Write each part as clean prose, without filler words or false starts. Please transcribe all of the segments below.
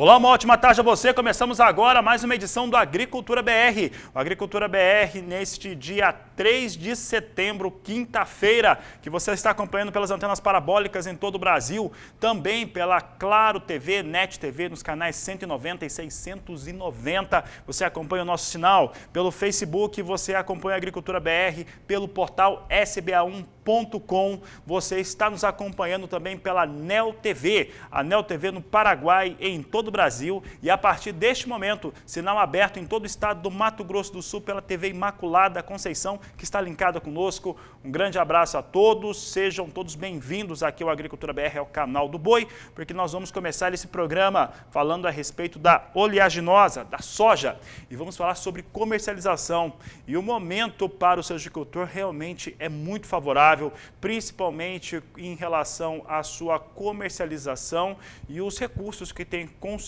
Olá, uma ótima tarde a você. Começamos agora mais uma edição do Agricultura BR. O Agricultura BR neste dia 3 de setembro, quinta-feira, que você está acompanhando pelas antenas parabólicas em todo o Brasil, também pela Claro TV, NET TV, nos canais 190 e 690. Você acompanha o nosso sinal pelo Facebook, você acompanha a Agricultura BR pelo portal sba1.com. Você está nos acompanhando também pela NEL TV, a NEL TV no Paraguai, em todo o Brasil, e a partir deste momento, sinal aberto em todo o estado do Mato Grosso do Sul pela TV Imaculada Conceição, que está linkada conosco. Um grande abraço a todos, sejam todos bem-vindos aqui ao Agricultura BR, ao canal do Boi, porque nós vamos começar esse programa falando a respeito da oleaginosa, da soja, e vamos falar sobre comercialização. E o momento para o sojicultor realmente é muito favorável, principalmente em relação à sua comercialização e os recursos que tem conseguido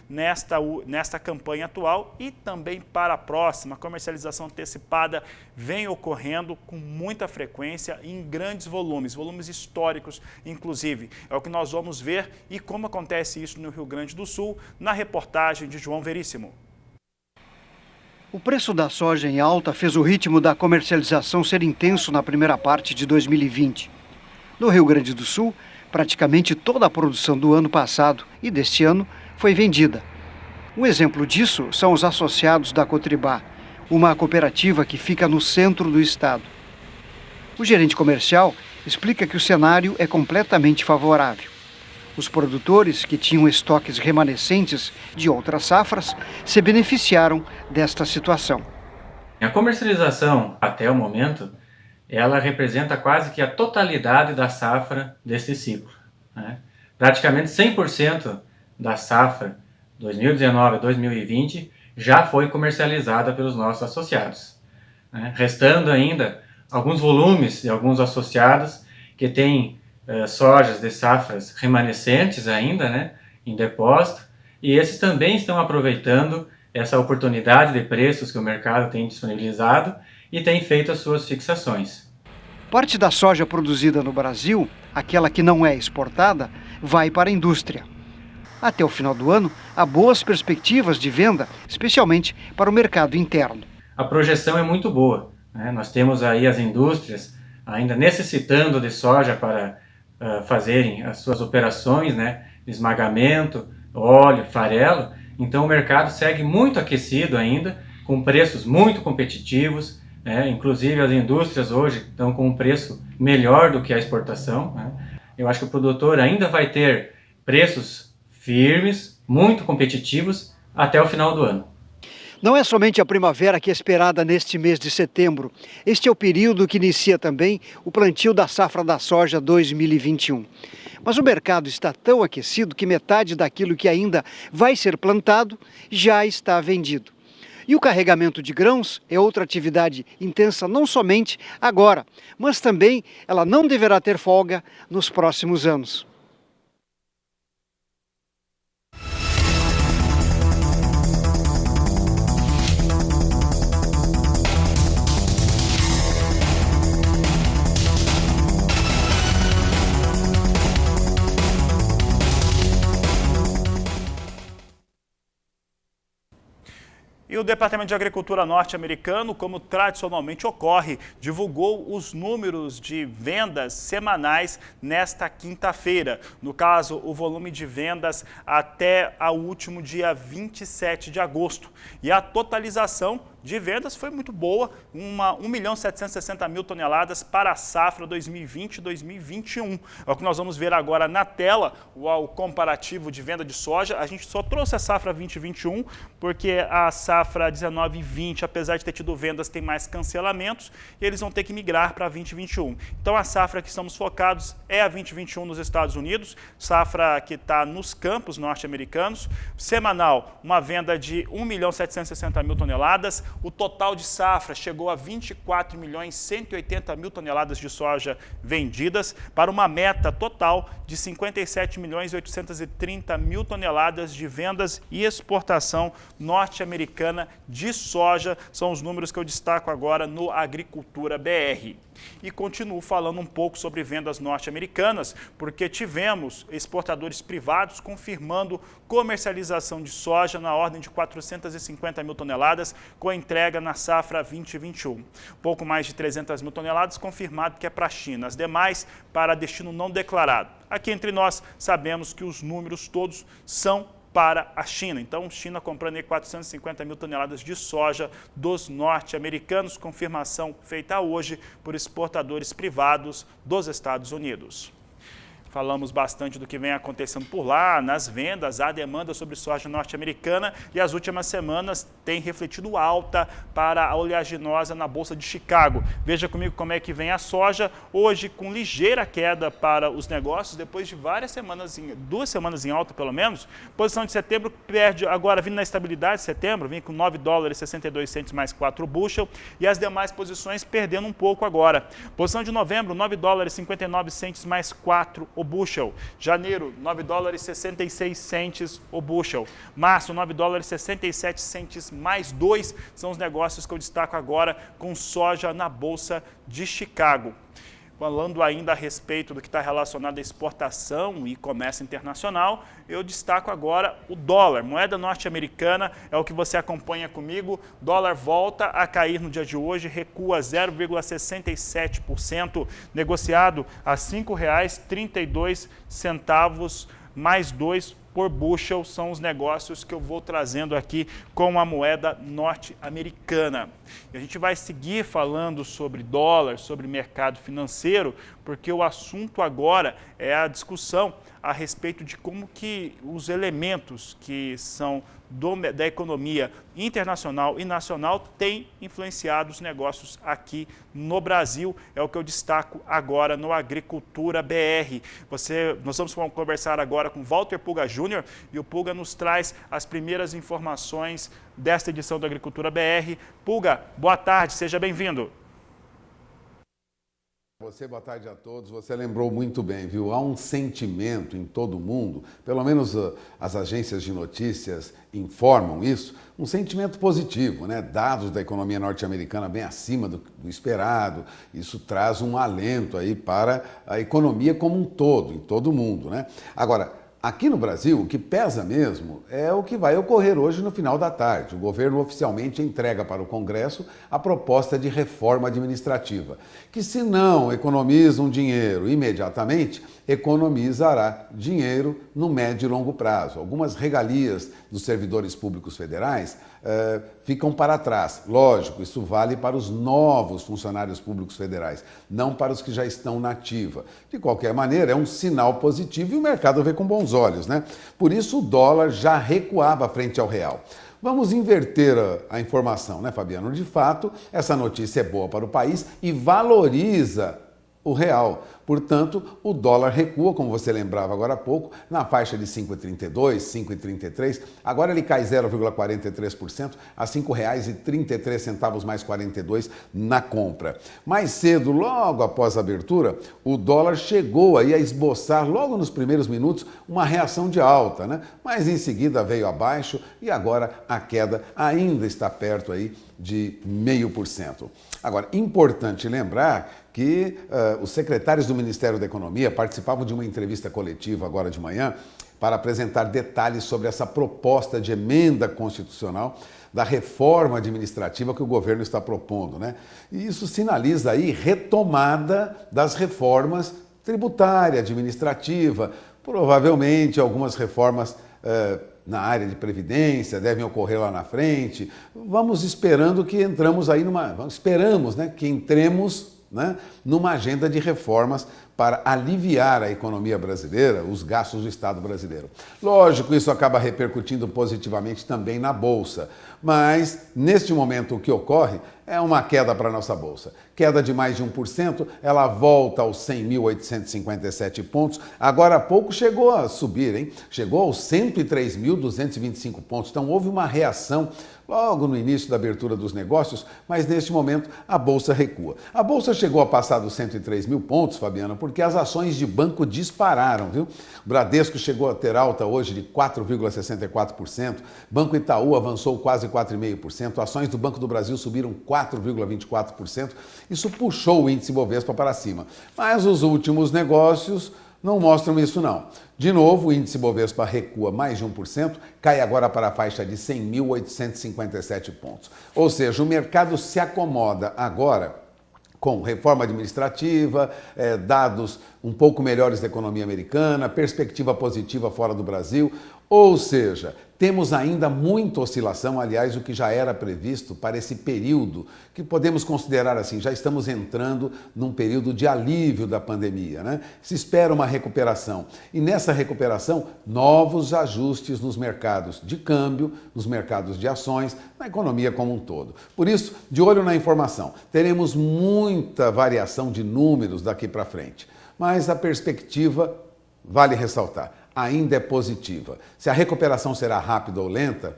nesta campanha atual e também para a próxima. A comercialização antecipada vem ocorrendo com muita frequência em grandes volumes históricos, inclusive. É o que nós vamos ver e como acontece isso no Rio Grande do Sul, na reportagem de João Veríssimo. O preço da soja em alta fez o ritmo da comercialização ser intenso na primeira parte de 2020. No Rio Grande do Sul, praticamente toda a produção do ano passado e deste ano foi vendida. Um exemplo disso são os associados da Cotribá, uma cooperativa que fica no centro do estado. O gerente comercial explica que o cenário é completamente favorável. Os produtores, que tinham estoques remanescentes de outras safras, se beneficiaram desta situação. A comercialização, até o momento, ela representa quase que a totalidade da safra desse ciclo, né? Praticamente 100% da safra 2019 a 2020 já foi comercializada pelos nossos associados, né? Restando ainda alguns volumes de alguns associados que têm sojas de safras remanescentes ainda, né, em depósito, e esses também estão aproveitando essa oportunidade de preços que o mercado tem disponibilizado e tem feito as suas fixações. Parte da soja produzida no Brasil, aquela que não é exportada, vai para a indústria. Até o final do ano, há boas perspectivas de venda, especialmente para o mercado interno. A projeção é muito boa, né? Nós temos aí as indústrias ainda necessitando de soja para fazerem as suas operações, né, de esmagamento, óleo, farelo. Então o mercado segue muito aquecido ainda, com preços muito competitivos. Inclusive as indústrias hoje estão com um preço melhor do que a exportação, né? Eu acho que o produtor ainda vai ter preços firmes, muito competitivos, até o final do ano. Não é somente a primavera que é esperada neste mês de setembro. Este é o período que inicia também o plantio da safra da soja 2021. Mas o mercado está tão aquecido que metade daquilo que ainda vai ser plantado já está vendido. E o carregamento de grãos é outra atividade intensa não somente agora, mas também ela não deverá ter folga nos próximos anos. E o Departamento de Agricultura norte-americano, como tradicionalmente ocorre, divulgou os números de vendas semanais nesta quinta-feira. No caso, o volume de vendas até o último dia 27 de agosto. E a totalização de vendas foi muito boa, 1.760.000 toneladas para a safra 2020-2021. É o que nós vamos ver agora na tela, o comparativo de venda de soja. A gente só trouxe a safra 2021 porque a safra 19 e 20, apesar de ter tido vendas, tem mais cancelamentos e eles vão ter que migrar para 2021. Então a safra que estamos focados é a 2021 nos Estados Unidos, safra que está nos campos norte-americanos. Semanal, uma venda de 1.760.000 toneladas. O total de safra chegou a 24.180.000 toneladas de soja vendidas, para uma meta total de 57.830.000 toneladas de vendas e exportação norte-americana de soja. São os números que eu destaco agora no Agricultura BR. E continuo falando um pouco sobre vendas norte-americanas, porque tivemos exportadores privados confirmando comercialização de soja na ordem de 450 mil toneladas, com entrega na safra 2021. Pouco mais de 300 mil toneladas confirmado que é para a China, as demais para destino não declarado. Aqui entre nós sabemos que os números todos são para a China. Então, China comprando aí 450 mil toneladas de soja dos norte-americanos, confirmação feita hoje por exportadores privados dos Estados Unidos. Falamos bastante do que vem acontecendo por lá, nas vendas, há demanda sobre soja norte-americana e as últimas semanas tem refletido alta para a oleaginosa na Bolsa de Chicago. Veja comigo como é que vem a soja, hoje com ligeira queda para os negócios, depois de várias semanas, 2 semanas em alta pelo menos. Posição de setembro perde, agora vindo na estabilidade, setembro, vem com 9 dólares 62 centes mais 4 bushel e as demais posições perdendo um pouco agora. Posição de novembro, 9 dólares 59 centes mais 4 o bushel. Janeiro, 9 dólares 66 centes o bushel. Março, 9 dólares 67 centes mais 2 são os negócios que eu destaco agora com soja na Bolsa de Chicago. Falando ainda a respeito do que está relacionado à exportação e comércio internacional, eu destaco agora o dólar. Moeda norte-americana é o que você acompanha comigo. Dólar volta a cair no dia de hoje, recua 0,67%, negociado a R$ 5,32 mais 2 por bushel, são os negócios que eu vou trazendo aqui com a moeda norte-americana. E a gente vai seguir falando sobre dólar, sobre mercado financeiro, porque o assunto agora é a discussão a respeito de como que os elementos que são da economia internacional e nacional têm influenciado os negócios aqui no Brasil. É o que eu destaco agora no Agricultura BR. Nós vamos conversar agora com Walter Puga Júnior e o Puga nos traz as primeiras informações desta edição do Agricultura BR. Puga, boa tarde, seja bem-vindo. Boa tarde a todos. Você lembrou muito bem, viu? Há um sentimento em todo o mundo, pelo menos as agências de notícias informam isso, um sentimento positivo, né? Dados da economia norte-americana bem acima do esperado, isso traz um alento aí para a economia como um todo, em todo o mundo, né? Agora, aqui no Brasil, o que pesa mesmo é o que vai ocorrer hoje no final da tarde. O governo oficialmente entrega para o Congresso a proposta de reforma administrativa, que se não economiza um dinheiro imediatamente, economizará dinheiro no médio e longo prazo. Algumas regalias dos servidores públicos federais ficam para trás. Lógico, isso vale para os novos funcionários públicos federais, não para os que já estão na ativa. De qualquer maneira, é um sinal positivo e o mercado vê com bons olhos, né? Por isso o dólar já recuava frente ao real. Vamos inverter a informação, né, Fabiano? De fato, essa notícia é boa para o país e valoriza o real. Portanto, o dólar recua, como você lembrava agora há pouco, na faixa de 5,32, 5,33. Agora ele cai 0,43% a R$ 5,33 mais 42 na compra. Mais cedo, logo após a abertura, o dólar chegou aí a esboçar, logo nos primeiros minutos, uma reação de alta, né? Mas em seguida veio abaixo e agora a queda ainda está perto aí de 0,5%. Agora, importante lembrar que os secretários do Ministério da Economia participavam de uma entrevista coletiva agora de manhã para apresentar detalhes sobre essa proposta de emenda constitucional da reforma administrativa que o governo está propondo, né? E isso sinaliza aí retomada das reformas tributária, administrativa, provavelmente algumas reformas na área de previdência devem ocorrer lá na frente. Vamos esperando que esperamos, né, que entremos, né, numa agenda de reformas para aliviar a economia brasileira, os gastos do Estado brasileiro. Lógico, isso acaba repercutindo positivamente também na Bolsa, mas neste momento o que ocorre é uma queda para a nossa Bolsa. Queda de mais de 1%, ela volta aos 100.857 pontos. Agora há pouco chegou a subir, hein? Chegou aos 103.225 pontos. Então houve uma reação logo no início da abertura dos negócios, mas neste momento a Bolsa recua. A Bolsa chegou a passar dos 103 mil pontos, Fabiana, porque as ações de banco dispararam, viu? O Bradesco chegou a ter alta hoje de 4,64%, Banco Itaú avançou quase 4,5%, ações do Banco do Brasil subiram 4,5%. 4,24%. Isso puxou o índice Bovespa para cima. Mas os últimos negócios não mostram isso não. De novo, o índice Bovespa recua mais de 1%, cai agora para a faixa de 100.857 pontos. Ou seja, o mercado se acomoda agora com reforma administrativa, dados um pouco melhores da economia americana, perspectiva positiva fora do Brasil. Ou seja, temos ainda muita oscilação, aliás, o que já era previsto para esse período, que podemos considerar assim, já estamos entrando num período de alívio da pandemia, né? Se espera uma recuperação. E nessa recuperação, novos ajustes nos mercados de câmbio, nos mercados de ações, na economia como um todo. Por isso, de olho na informação, teremos muita variação de números daqui para frente. Mas a perspectiva, vale ressaltar, ainda é positiva. Se a recuperação será rápida ou lenta,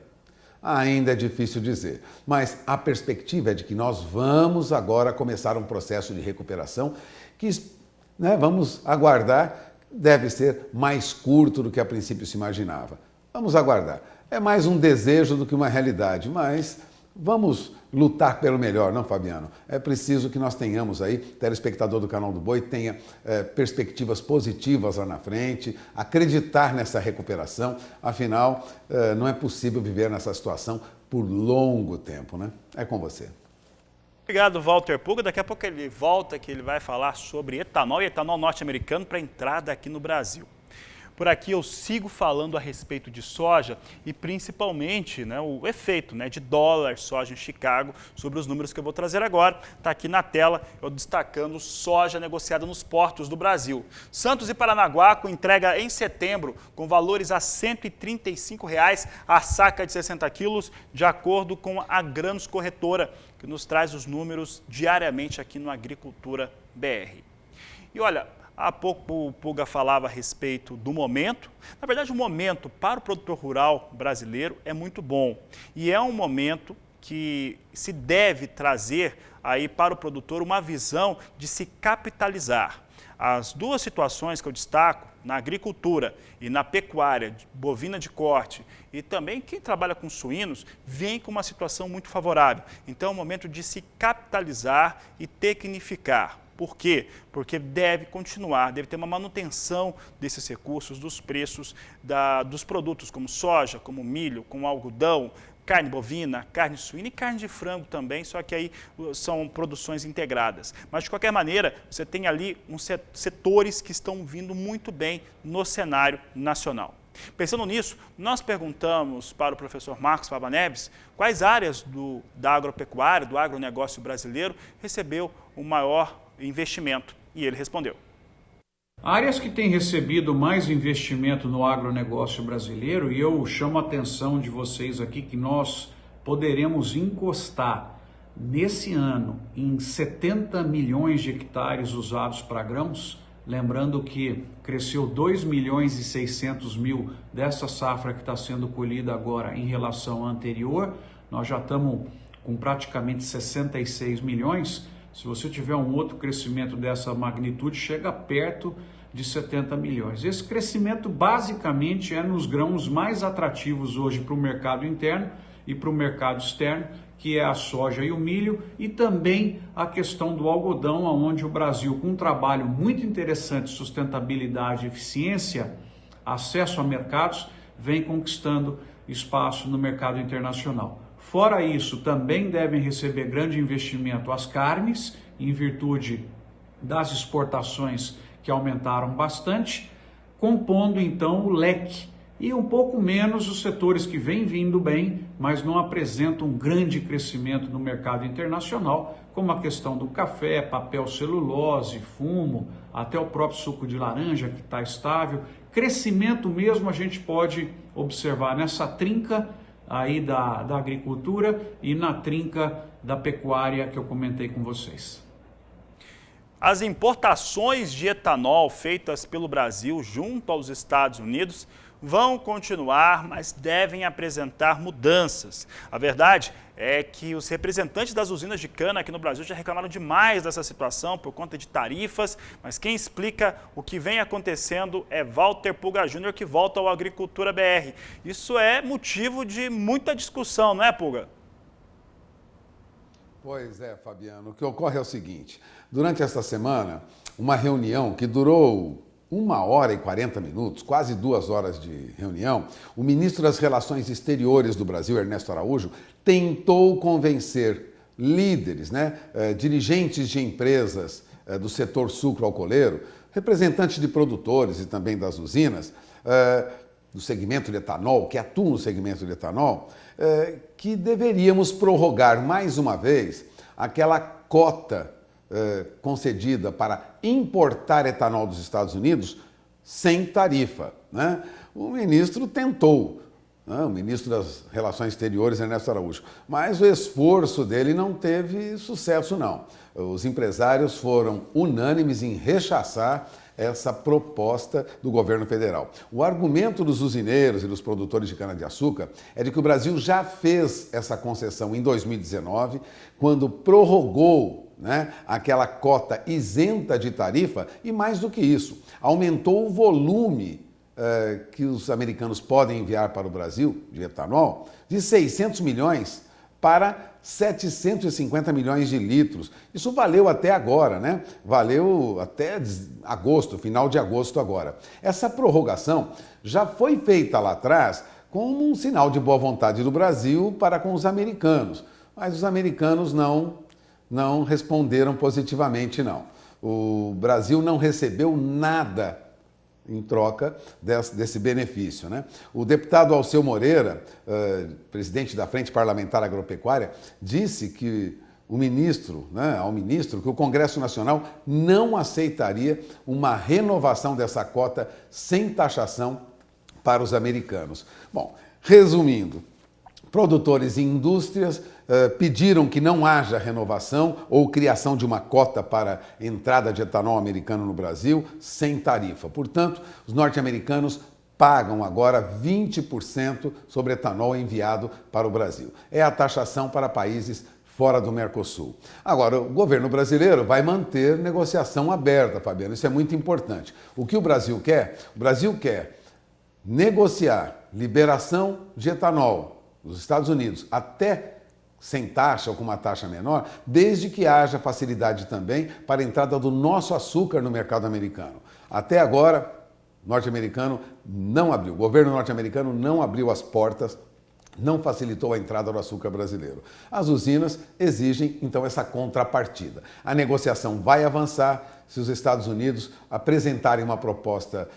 ainda é difícil dizer. Mas a perspectiva é de que nós vamos agora começar um processo de recuperação que, vamos aguardar, deve ser mais curto do que a princípio se imaginava. Vamos aguardar. É mais um desejo do que uma realidade, mas vamos lutar pelo melhor, não, Fabiano? É preciso que nós tenhamos aí, telespectador do Canal do Boi, tenha perspectivas positivas lá na frente, acreditar nessa recuperação, afinal, não é possível viver nessa situação por longo tempo, né? É com você. Obrigado, Walter Puga. Daqui a pouco ele volta, que ele vai falar sobre etanol e etanol norte-americano para entrada aqui no Brasil. Por aqui eu sigo falando a respeito de soja e principalmente o efeito de dólar soja em Chicago sobre os números que eu vou trazer agora. Está aqui na tela, eu destacando soja negociada nos portos do Brasil. Santos e Paranaguá com entrega em setembro com valores a R$ 135 a saca de 60 quilos, de acordo com a Grãos Corretora, que nos traz os números diariamente aqui no Agricultura BR. E olha, há pouco o Puga falava a respeito do momento. Na verdade, o momento para o produtor rural brasileiro é muito bom. E é um momento que se deve trazer aí para o produtor uma visão de se capitalizar. As duas situações que eu destaco, na agricultura e na pecuária bovina de corte, e também quem trabalha com suínos, vem com uma situação muito favorável. Então é o momento de se capitalizar e tecnificar. Por quê? Porque deve continuar, deve ter uma manutenção desses recursos, dos preços dos produtos como soja, como milho, como algodão, carne bovina, carne suína e carne de frango também, só que aí são produções integradas. Mas, de qualquer maneira, você tem ali uns setores que estão vindo muito bem no cenário nacional. Pensando nisso, nós perguntamos para o professor Marcos Fava Neves quais áreas da agropecuária, do agronegócio brasileiro, recebeu o maior investimento, e ele respondeu. Áreas que têm recebido mais investimento no agronegócio brasileiro, e eu chamo a atenção de vocês aqui que nós poderemos encostar nesse ano em 70 milhões de hectares usados para grãos, lembrando que cresceu 2 milhões e 600 mil dessa safra que está sendo colhida agora em relação à anterior. Nós já estamos com praticamente 66 milhões. Se você tiver um outro crescimento dessa magnitude, chega perto de 70 milhões. Esse crescimento basicamente é nos grãos mais atrativos hoje para o mercado interno e para o mercado externo, que é a soja e o milho, e também a questão do algodão, onde o Brasil, com um trabalho muito interessante, sustentabilidade, eficiência, acesso a mercados, vem conquistando espaço no mercado internacional. Fora isso, também devem receber grande investimento as carnes, em virtude das exportações que aumentaram bastante, compondo então o leque, e um pouco menos os setores que vêm vindo bem, mas não apresentam um grande crescimento no mercado internacional, como a questão do café, papel celulose, fumo, até o próprio suco de laranja, que está estável. Crescimento mesmo a gente pode observar nessa trinca aí da agricultura e na trinca da pecuária que eu comentei com vocês. As importações de etanol feitas pelo Brasil junto aos Estados Unidos vão continuar, mas devem apresentar mudanças. A verdade é que os representantes das usinas de cana aqui no Brasil já reclamaram demais dessa situação por conta de tarifas, mas quem explica o que vem acontecendo é Walter Puga Júnior, que volta ao Agricultura BR. Isso é motivo de muita discussão, não é, Puga? Pois é, Fabiano. O que ocorre é o seguinte: durante esta semana, uma reunião que durou 1 hora e 40 minutos, quase 2 horas de reunião, o ministro das Relações Exteriores do Brasil, Ernesto Araújo, tentou convencer líderes, dirigentes de empresas do setor sucro-alcooleiro, representantes de produtores e também das usinas, do segmento de etanol, que atuam no segmento de etanol, que deveríamos prorrogar mais uma vez aquela cota concedida para importar etanol dos Estados Unidos sem tarifa. O ministro tentou, o ministro das Relações Exteriores, Ernesto Araújo, mas o esforço dele não teve sucesso, não. Os empresários foram unânimes em rechaçar essa proposta do governo federal. O argumento dos usineiros e dos produtores de cana-de-açúcar é de que o Brasil já fez essa concessão em 2019, quando prorrogou aquela cota isenta de tarifa e, mais do que isso, aumentou o volume que os americanos podem enviar para o Brasil de etanol de 600 milhões para 750 milhões de litros. Isso valeu até agora, Valeu até agosto, final de agosto agora. Essa prorrogação já foi feita lá atrás como um sinal de boa vontade do Brasil para com os americanos, mas os americanos não responderam positivamente, não. O Brasil não recebeu nada em troca desse benefício. O deputado Alceu Moreira, presidente da Frente Parlamentar Agropecuária, disse que ao ministro que o Congresso Nacional não aceitaria uma renovação dessa cota sem taxação para os americanos. Bom, resumindo, produtores e indústrias pediram que não haja renovação ou criação de uma cota para entrada de etanol americano no Brasil sem tarifa. Portanto, os norte-americanos pagam agora 20% sobre etanol enviado para o Brasil. É a taxação para países fora do Mercosul. Agora, o governo brasileiro vai manter negociação aberta, Fabiano. Isso é muito importante. O que o Brasil quer? O Brasil quer negociar liberação de etanol dos Estados Unidos até sem taxa ou com uma taxa menor, desde que haja facilidade também para a entrada do nosso açúcar no mercado americano. Até agora, o norte-americano não abriu, o governo norte-americano não abriu as portas, não facilitou a entrada do açúcar brasileiro. As usinas exigem, então, essa contrapartida. A negociação vai avançar se os Estados Unidos apresentarem uma proposta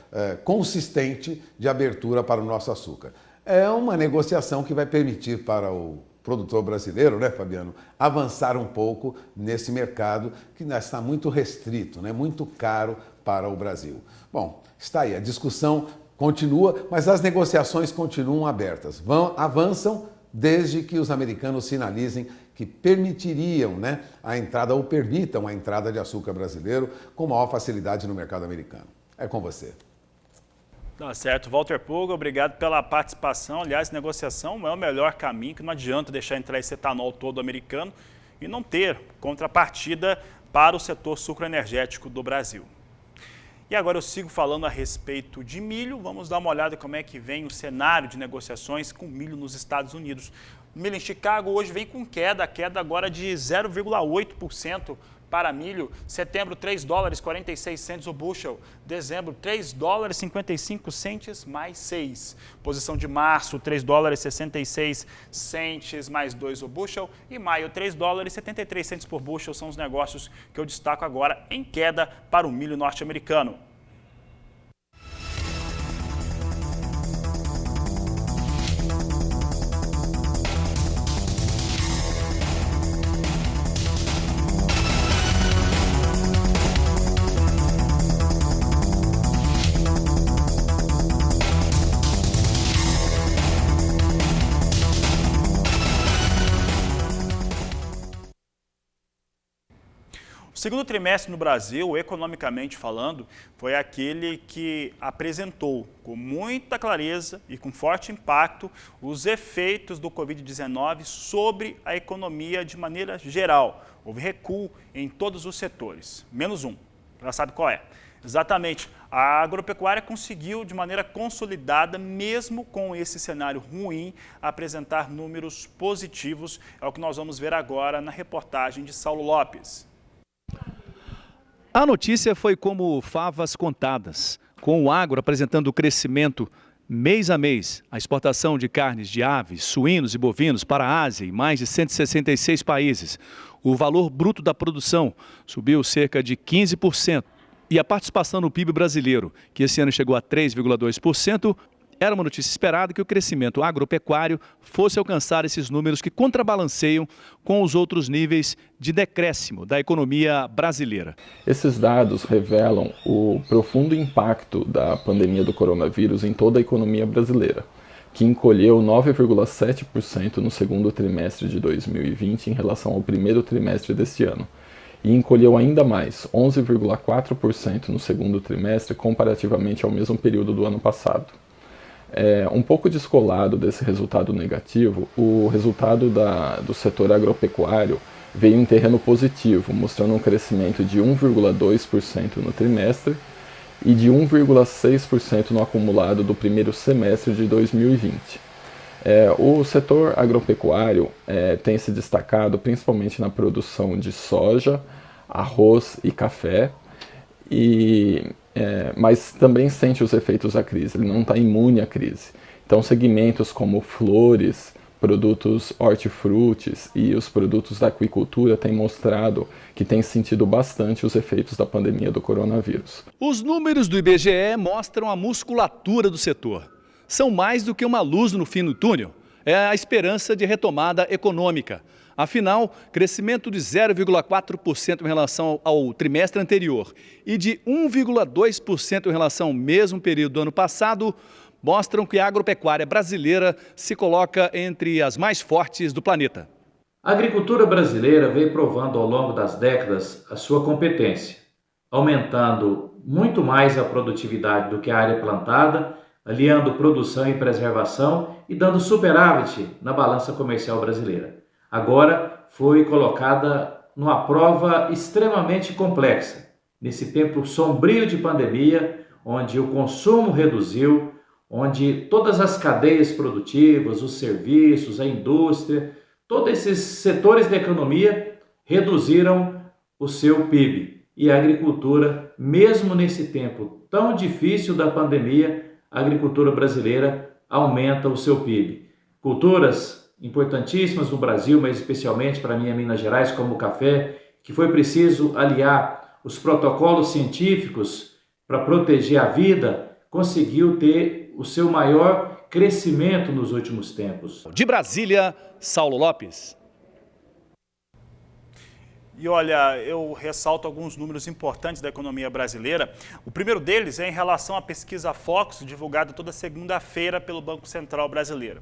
consistente de abertura para o nosso açúcar. É uma negociação que vai permitir para o produtor brasileiro, Fabiano, avançar um pouco nesse mercado que está muito restrito, muito caro para o Brasil. Bom, está aí, a discussão continua, mas as negociações continuam abertas. Avançam desde que os americanos sinalizem que permitiriam a entrada ou permitam a entrada de açúcar brasileiro com maior facilidade no mercado americano. É com você. Tá certo. Walter Puga, obrigado pela participação. Aliás, negociação é o melhor caminho, que não adianta deixar entrar esse etanol todo americano e não ter contrapartida para o setor sucroenergético do Brasil. E agora eu sigo falando a respeito de milho. Vamos dar uma olhada como é que vem o cenário de negociações com milho nos Estados Unidos. O milho em Chicago hoje vem com queda agora de 0,8% para milho. Setembro, $3,46 o bushel. Dezembro, $3,55 mais 6. Posição de março, $3,66 mais 2 o bushel. E maio, $3,73 por bushel. São os negócios que eu destaco agora em queda para o milho norte-americano. O segundo trimestre no Brasil, economicamente falando, foi aquele que apresentou com muita clareza e com forte impacto os efeitos do Covid-19 sobre a economia de maneira geral. Houve recuo em todos os setores, menos um, já sabe qual é. Exatamente. A agropecuária conseguiu, de maneira consolidada, mesmo com esse cenário ruim, apresentar números positivos. É o que nós vamos ver agora na reportagem de Saulo Lopes. A notícia foi como favas contadas, com o agro apresentando crescimento mês a mês. A exportação de carnes de aves, suínos e bovinos para a Ásia em mais de 166 países. O valor bruto da produção subiu cerca de 15%. E a participação no PIB brasileiro, que esse ano chegou a 3,2%, era uma notícia esperada que o crescimento agropecuário fosse alcançar esses números que contrabalanceiam com os outros níveis de decréscimo da economia brasileira. Esses dados revelam o profundo impacto da pandemia do coronavírus em toda a economia brasileira, que encolheu 9,7% no segundo trimestre de 2020 em relação ao primeiro trimestre deste ano. E encolheu ainda mais, 11,4% no segundo trimestre, comparativamente ao mesmo período do ano passado. Um pouco descolado desse resultado negativo, o resultado do setor agropecuário veio em terreno positivo, mostrando um crescimento de 1,2% no trimestre e de 1,6% no acumulado do primeiro semestre de 2020. O setor agropecuário tem se destacado principalmente na produção de soja, arroz e café, mas também sente os efeitos da crise, ele não está imune à crise. Então segmentos como flores, produtos hortifrutis e os produtos da aquicultura têm mostrado que têm sentido bastante os efeitos da pandemia do coronavírus. Os números do IBGE mostram a musculatura do setor. São mais do que uma luz no fim do túnel. É a esperança de retomada econômica. Afinal, crescimento de 0,4% em relação ao trimestre anterior e de 1,2% em relação ao mesmo período do ano passado mostram que a agropecuária brasileira se coloca entre as mais fortes do planeta. A agricultura brasileira veio provando ao longo das décadas a sua competência, aumentando muito mais a produtividade do que a área plantada, aliando produção e preservação e dando superávit na balança comercial brasileira. Agora foi colocada numa prova extremamente complexa, nesse tempo sombrio de pandemia, onde o consumo reduziu, onde todas as cadeias produtivas, os serviços, a indústria, todos esses setores da economia reduziram o seu PIB. E a agricultura, mesmo nesse tempo tão difícil da pandemia, a agricultura brasileira aumenta o seu PIB. Culturas importantíssimas no Brasil, mas especialmente para mim em Minas Gerais, como o café, que foi preciso aliar os protocolos científicos para proteger a vida, conseguiu ter o seu maior crescimento nos últimos tempos. De Brasília, Saulo Lopes. E olha, eu ressalto alguns números importantes da economia brasileira. O primeiro deles é em relação à pesquisa Focus, divulgada toda segunda-feira pelo Banco Central Brasileiro.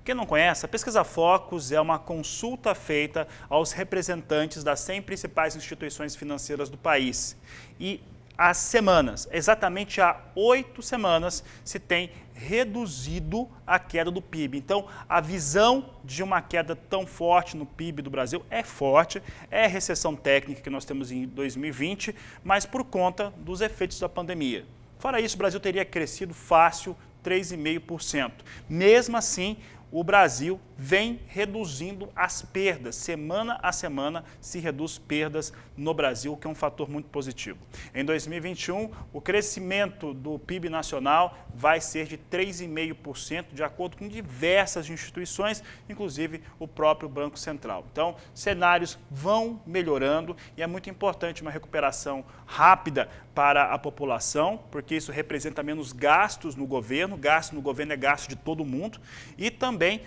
Quem não conhece, a pesquisa Focus é uma consulta feita aos representantes das 100 principais instituições financeiras do país. E há semanas, exatamente há 8 semanas, se tem reduzido a queda do PIB. Então, a visão de uma queda tão forte no PIB do Brasil é forte, é recessão técnica que nós temos em 2020, mas por conta dos efeitos da pandemia. Fora isso, o Brasil teria crescido fácil 3,5%. Mesmo assim, o Brasil vem reduzindo as perdas. Semana a semana se reduz perdas no Brasil, o que é um fator muito positivo. Em 2021, o crescimento do PIB nacional vai ser de 3,5%, de acordo com diversas instituições, inclusive o próprio Banco Central. Então, cenários vão melhorando e é muito importante uma recuperação rápida para a população, porque isso representa menos gastos no governo. Gasto no governo é gasto de todo mundo e também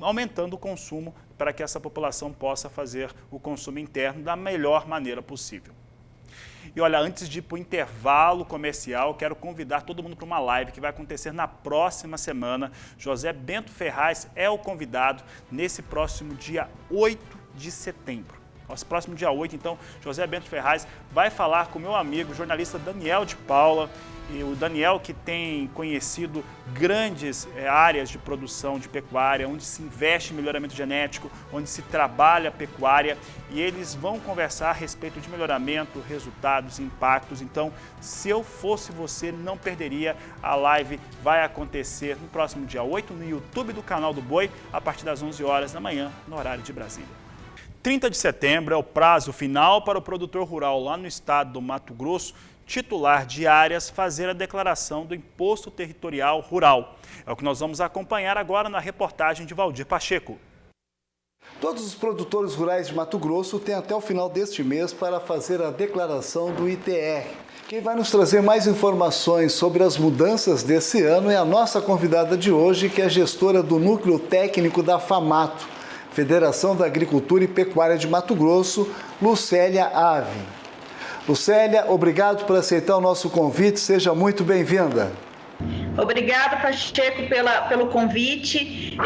aumentando o consumo para que essa população possa fazer o consumo interno da melhor maneira possível. E olha, antes de ir para o intervalo comercial, quero convidar todo mundo para uma live que vai acontecer na próxima semana. José Bento Ferraz é o convidado nesse próximo dia 8 de setembro. próximo dia 8, então, José Bento Ferraz vai falar com o meu amigo, jornalista Daniel de Paula, e o Daniel que tem conhecido grandes áreas de produção de pecuária, onde se investe em melhoramento genético, onde se trabalha a pecuária, e eles vão conversar a respeito de melhoramento, resultados, impactos. Então, se eu fosse você, não perderia. A live vai acontecer no próximo dia 8 no YouTube do canal do Boi, a partir das 11 horas da manhã, no horário de Brasília. 30 de setembro é o prazo final para o produtor rural lá no estado do Mato Grosso, titular de áreas, fazer a declaração do Imposto Territorial Rural. É o que nós vamos acompanhar agora na reportagem de Valdir Pacheco. Todos os produtores rurais de Mato Grosso têm até o final deste mês para fazer a declaração do ITR. Quem vai nos trazer mais informações sobre as mudanças desse ano é a nossa convidada de hoje, que é gestora do Núcleo Técnico da FAMATO, Federação da Agricultura e Pecuária de Mato Grosso, Lucélia Ave. Lucélia, obrigado por aceitar o nosso convite, seja muito bem-vinda. Obrigada, Pacheco, pelo convite.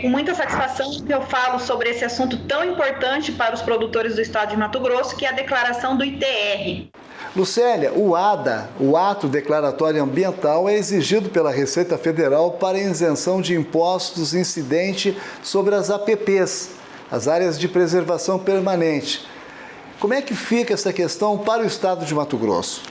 Com muita satisfação que eu falo sobre esse assunto tão importante para os produtores do estado de Mato Grosso, que é a declaração do ITR. Lucélia, o ADA, o Ato Declaratório Ambiental, é exigido pela Receita Federal para isenção de impostos incidente sobre as APPs, as áreas de preservação permanente. Como é que fica essa questão para o estado de Mato Grosso?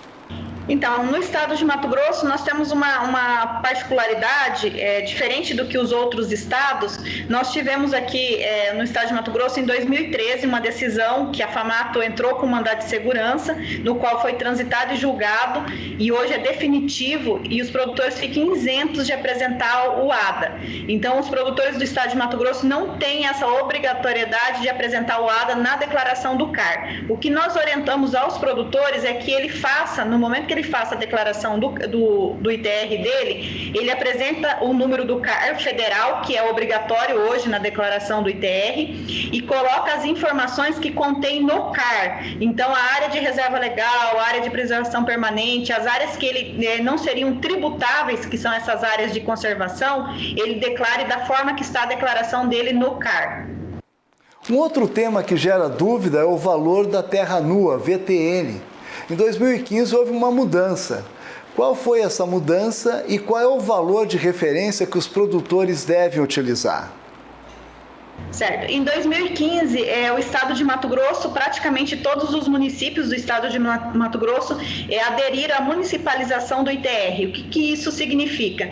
Então, no estado de Mato Grosso, nós temos uma particularidade diferente do que os outros estados. Nós tivemos aqui no estado de Mato Grosso, em 2013, uma decisão que a FAMATO entrou com mandado de segurança, no qual foi transitado e julgado, e hoje é definitivo, e os produtores ficam isentos de apresentar o ADA. Então, os produtores do estado de Mato Grosso não têm essa obrigatoriedade de apresentar o ADA na declaração do CAR. O que nós orientamos aos produtores é que ele faça, no momento que ele faça a declaração do ITR dele, ele apresenta o número do CAR federal, que é obrigatório hoje na declaração do ITR, e coloca as informações que contém no CAR. Então, a área de reserva legal, a área de preservação permanente, as áreas que ele não seriam tributáveis, que são essas áreas de conservação, ele declare da forma que está a declaração dele no CAR. Um outro tema que gera dúvida é o valor da terra nua, VTN. Em 2015 houve uma mudança. Qual foi essa mudança e qual é o valor de referência que os produtores devem utilizar? Certo. Em 2015, o estado de Mato Grosso, praticamente todos os municípios do estado de Mato Grosso aderiram à municipalização do ITR. O que isso significa?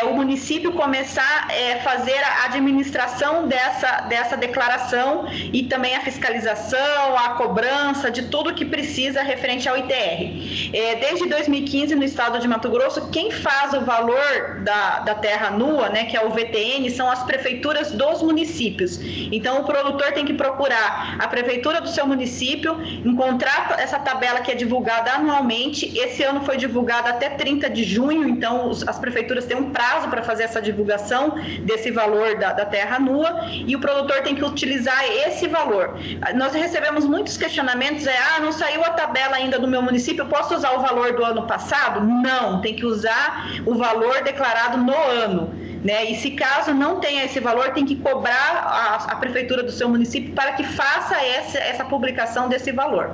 O município começar a fazer a administração dessa declaração e também a fiscalização, a cobrança de tudo que precisa referente ao ITR. Desde 2015, no estado de Mato Grosso, quem faz o valor da terra nua, né, que é o VTN, são as prefeituras dos municípios. Então, o produtor tem que procurar a prefeitura do seu município, encontrar essa tabela que é divulgada anualmente. Esse ano foi divulgada até 30 de junho, então as prefeituras têm um prazo para fazer essa divulgação desse valor da terra nua, e o produtor tem que utilizar esse valor. Nós recebemos muitos questionamentos, não saiu a tabela ainda do meu município, eu posso usar o valor do ano passado? Não, tem que usar o valor declarado no ano. E se caso não tenha esse valor, tem que cobrar a prefeitura do seu município para que faça essa publicação desse valor.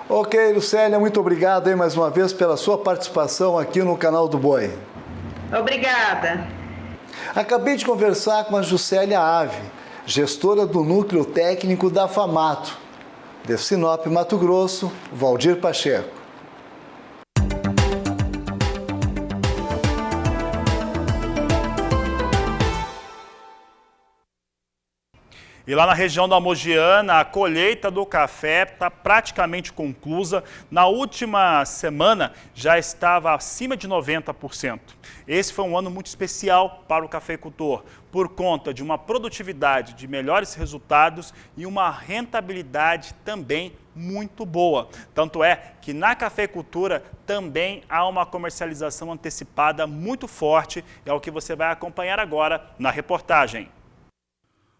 Ok, Lucélia, muito obrigado aí mais uma vez pela sua participação aqui no canal do Boi. Obrigada. Acabei de conversar com a Juscelia Ave, gestora do Núcleo Técnico da FAMATO. De Sinop, Mato Grosso, Valdir Pacheco. E lá na região da Mogiana, a colheita do café está praticamente conclusa. Na última semana já estava acima de 90%. Esse foi um ano muito especial para o cafeicultor, por conta de uma produtividade de melhores resultados e uma rentabilidade também muito boa. Tanto é que na cafeicultura também há uma comercialização antecipada muito forte, é o que você vai acompanhar agora na reportagem.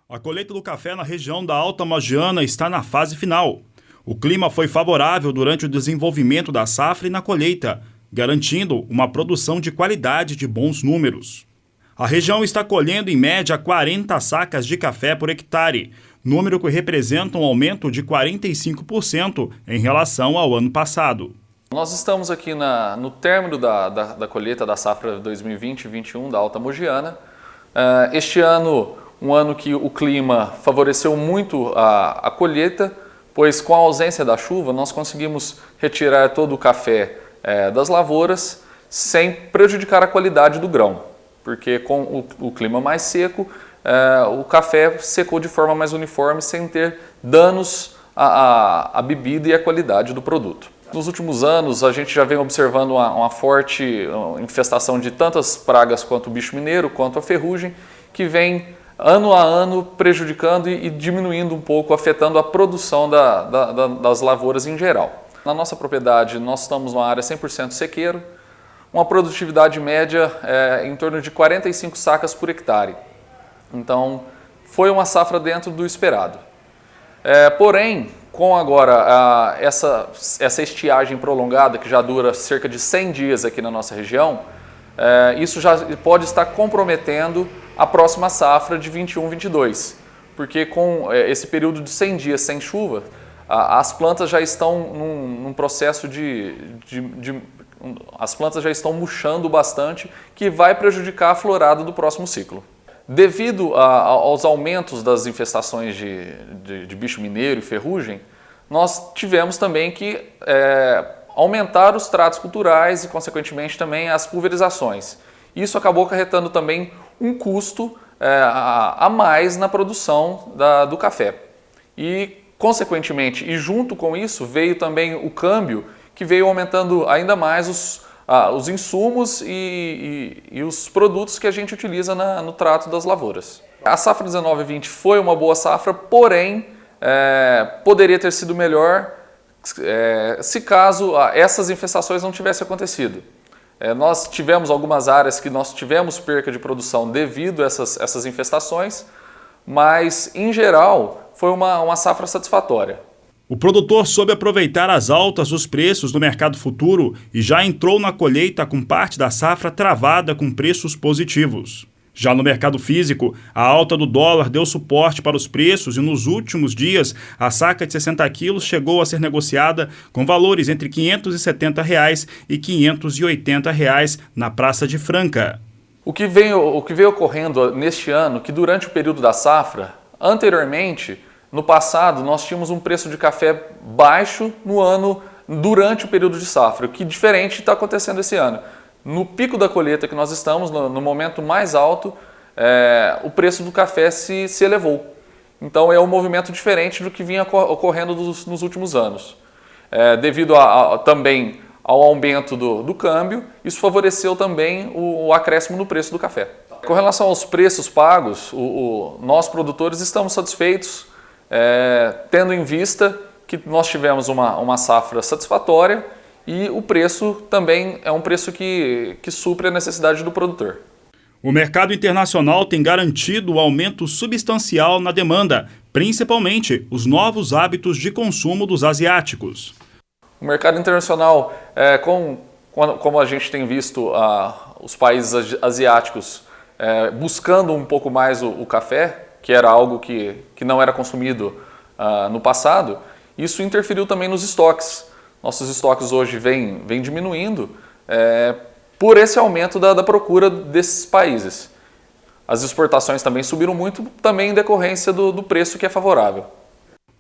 A colheita do café na região da Alta Mogiana está na fase final. O clima foi favorável durante o desenvolvimento da safra e na colheita, garantindo uma produção de qualidade de bons números. A região está colhendo em média 40 sacas de café por hectare. número que representa um aumento de 45% em relação ao ano passado. Nós estamos aqui no término da colheita da safra 2020-21 da Alta Mogiana. Este ano, um ano que o clima favoreceu muito a colheita, pois com a ausência da chuva nós conseguimos retirar todo o café das lavouras sem prejudicar a qualidade do grão, porque com o clima mais seco, o café secou de forma mais uniforme sem ter danos à bebida e à qualidade do produto. Nos últimos anos, a gente já vem observando uma forte infestação de tantas pragas quanto o bicho mineiro, quanto a ferrugem, que vem ano a ano prejudicando e diminuindo um pouco, afetando a produção das lavouras em geral. Na nossa propriedade, nós estamos numa área 100% sequeiro, uma produtividade média em torno de 45 sacas por hectare. Então, foi uma safra dentro do esperado. Porém, com agora essa estiagem prolongada, que já dura cerca de 100 dias aqui na nossa região, isso já pode estar comprometendo a próxima safra de 21-22, porque com esse período de 100 dias sem chuva, as plantas já estão num processo as plantas já estão murchando bastante, que vai prejudicar a florada do próximo ciclo. Devido aos aumentos das infestações de bicho mineiro e ferrugem, nós tivemos também que aumentar os tratos culturais e, consequentemente, também as pulverizações. Isso acabou acarretando também um custo a mais na produção do café. E, consequentemente, e junto com isso, veio também o câmbio, que veio aumentando ainda mais os insumos e os produtos que a gente utiliza no trato das lavouras. A safra 19-20 foi uma boa safra, porém poderia ter sido melhor se caso essas infestações não tivessem acontecido. Nós tivemos algumas áreas que nós tivemos perca de produção devido a essas infestações, mas em geral foi uma safra satisfatória. O produtor soube aproveitar as altas dos preços no mercado futuro e já entrou na colheita com parte da safra travada com preços positivos. Já no mercado físico, a alta do dólar deu suporte para os preços e nos últimos dias a saca de 60 quilos chegou a ser negociada com valores entre R$ 570 e R$ 580 na Praça de Franca. O que veio ocorrendo neste ano, que durante o período da safra, anteriormente, no passado, nós tínhamos um preço de café baixo durante o período de safra, o que diferente está acontecendo esse ano. No pico da colheita que nós estamos, no momento mais alto, o preço do café se elevou. Então é um movimento diferente do que vinha ocorrendo nos últimos anos. Devido também ao aumento do câmbio, isso favoreceu também o acréscimo no preço do café. Com relação aos preços pagos, nós produtores estamos satisfeitos, tendo em vista que nós tivemos uma safra satisfatória e o preço também é um preço que supre a necessidade do produtor. O mercado internacional tem garantido o aumento substancial na demanda, principalmente os novos hábitos de consumo dos asiáticos. O mercado internacional, como a gente tem visto os países asiáticos buscando um pouco mais o café, que era algo que não era consumido no passado, isso interferiu também nos estoques. Nossos estoques hoje vêm diminuindo por esse aumento da procura desses países. As exportações também subiram muito, também em decorrência do preço que é favorável.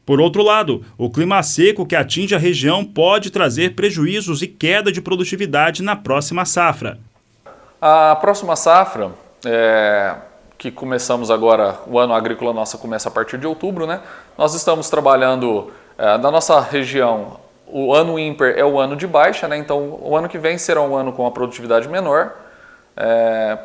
Por outro lado, o clima seco que atinge a região pode trazer prejuízos e queda de produtividade na próxima safra. A próxima safra, que começamos agora, o ano agrícola nossa começa a partir de outubro, né? Nós estamos trabalhando na nossa região, o ano ímpar é o ano de baixa, né? Então o ano que vem será um ano com a produtividade menor,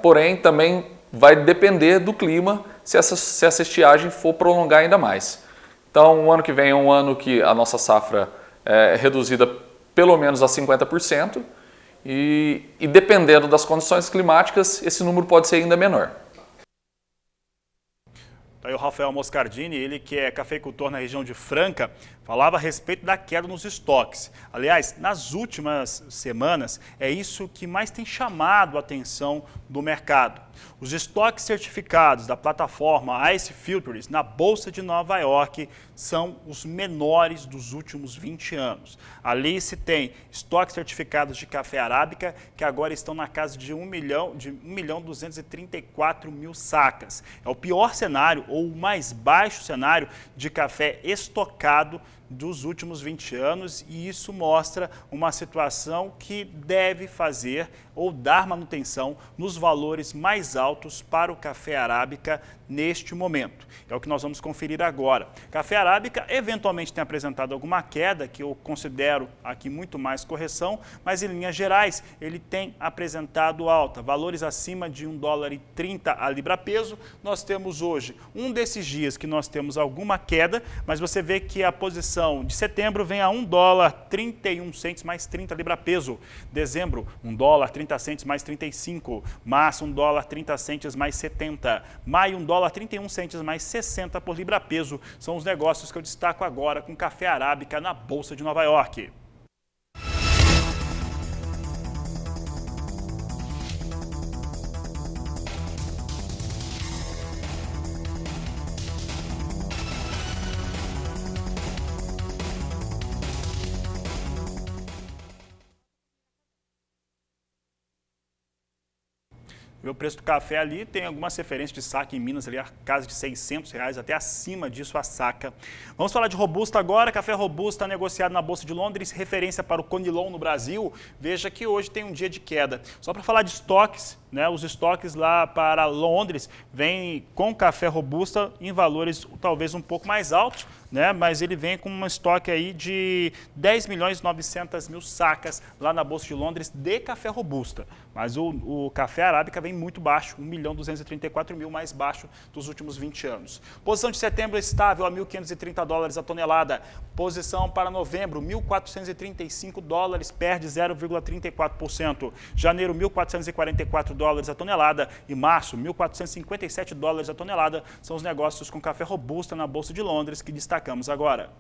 porém também vai depender do clima se essa estiagem for prolongar ainda mais. Então o ano que vem é um ano que a nossa safra é reduzida pelo menos a 50% e dependendo das condições climáticas esse número pode ser ainda menor. Aí o Rafael Moscardini, ele que é cafeicultor na região de Franca, falava a respeito da queda nos estoques. Aliás, nas últimas semanas, é isso que mais tem chamado a atenção do mercado. Os estoques certificados da plataforma Ice Futures na Bolsa de Nova York são os menores dos últimos 20 anos. Ali se tem estoques certificados de café arábica que agora estão na casa de 1.234.000 sacas. É o pior cenário ou o mais baixo cenário de café estocado dos últimos 20 anos, e isso mostra uma situação que deve fazer ou dar manutenção nos valores mais altos para o café arábica neste momento. É o que nós vamos conferir agora. Café arábica eventualmente tem apresentado alguma queda, que eu considero aqui muito mais correção, mas em linhas gerais ele tem apresentado alta, valores acima de $1,30 a libra-peso. Nós temos hoje um desses dias que nós temos alguma queda, mas você vê que a posição de setembro vem a $1,31 mais 30 libra-peso. Dezembro, $1,30 mais 35. Março, $1,30 mais 70. Maio, $1,31 mais 60 por libra-peso. São os negócios que eu destaco agora com café arábica na Bolsa de Nova York. O preço do café ali tem algumas referências de saca em Minas, ali a casa de R$600, até acima disso a saca. Vamos falar de Robusta agora. Café Robusta negociado na Bolsa de Londres, referência para o Conilon no Brasil. Veja que hoje tem um dia de queda. Só para falar de estoques, né, os estoques lá para Londres vêm com café Robusta em valores talvez um pouco mais altos, né, mas ele vem com um estoque aí de 10.900.000 sacas lá na Bolsa de Londres de café Robusta. Mas o café arábica vem muito baixo, 1.234.000 mais baixo dos últimos 20 anos. Posição de setembro estável a $1.530 a tonelada. Posição para novembro, $1.435, perde 0,34%. Janeiro, $1.444 a tonelada. E março, $1.457 a tonelada. São os negócios com café Robusta na Bolsa de Londres que destacamos agora.